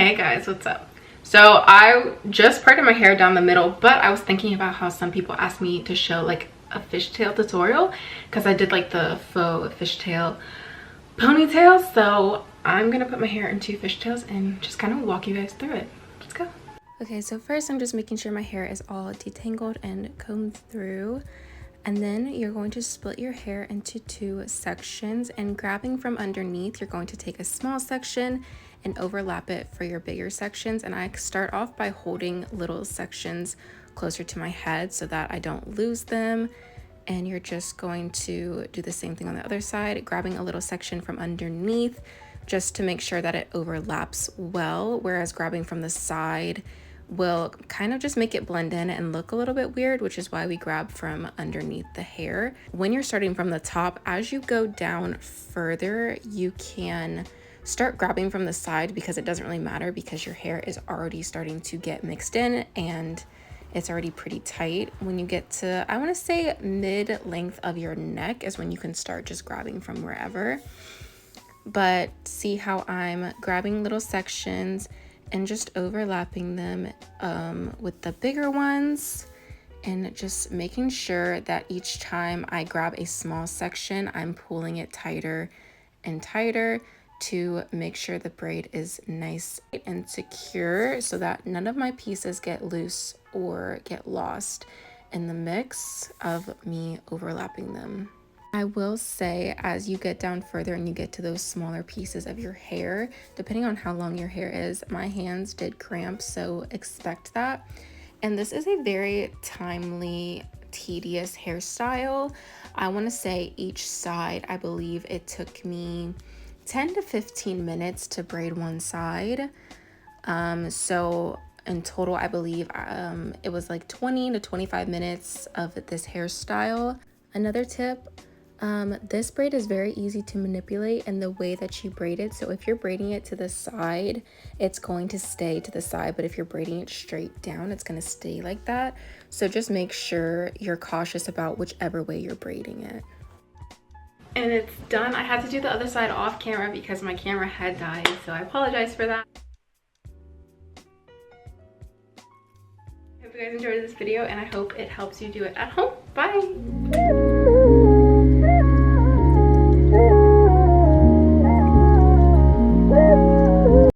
Hey guys, what's up? So I just parted my hair down the middle, but I was thinking about how some people asked me to show like a fishtail tutorial because I did like the faux fishtail ponytail. So I'm gonna put my hair into fishtails and just kind of walk you guys through it. Let's go. Okay, so first I'm just making sure my hair is all detangled and combed through. And then you're going to split your hair into two sections, and grabbing from underneath, you're going to take a small section and overlap it for your bigger sections. And I start off by holding little sections closer to my head so that I don't lose them. And you're just going to do the same thing on the other side, grabbing a little section from underneath just to make sure that it overlaps well, whereas grabbing from the side will kind of just make it blend in and look a little bit weird, which is why we grab from underneath the hair. When you're starting from the top, as you go down further, you can start grabbing from the side because it doesn't really matter because your hair is already starting to get mixed in and it's already pretty tight. When you get to, I want to say mid length of your neck is when you can start just grabbing from wherever. But see how I'm grabbing little sections and just overlapping them with the bigger ones, and just making sure that each time I grab a small section, I'm pulling it tighter and tighter to make sure the braid is nice and secure so that none of my pieces get loose or get lost in the mix of me overlapping them. I will say, as you get down further and you get to those smaller pieces of your hair, depending on how long your hair is, my hands did cramp, so expect that. And this is a very timely, tedious hairstyle. I want to say each side, I believe it took me 10 to 15 minutes to braid one side. So in total, I believe it was like 20 to 25 minutes of this hairstyle. Another tip, this braid is very easy to manipulate in the way that you braid it. So if you're braiding it to the side, it's going to stay to the side, but if you're braiding it straight down, it's going to stay like that. So just make sure you're cautious about whichever way you're braiding it. And it's done. I had to do the other side off camera because my camera had died, so I apologize for that. I hope you guys enjoyed this video, and I hope it helps you do it at home. Bye!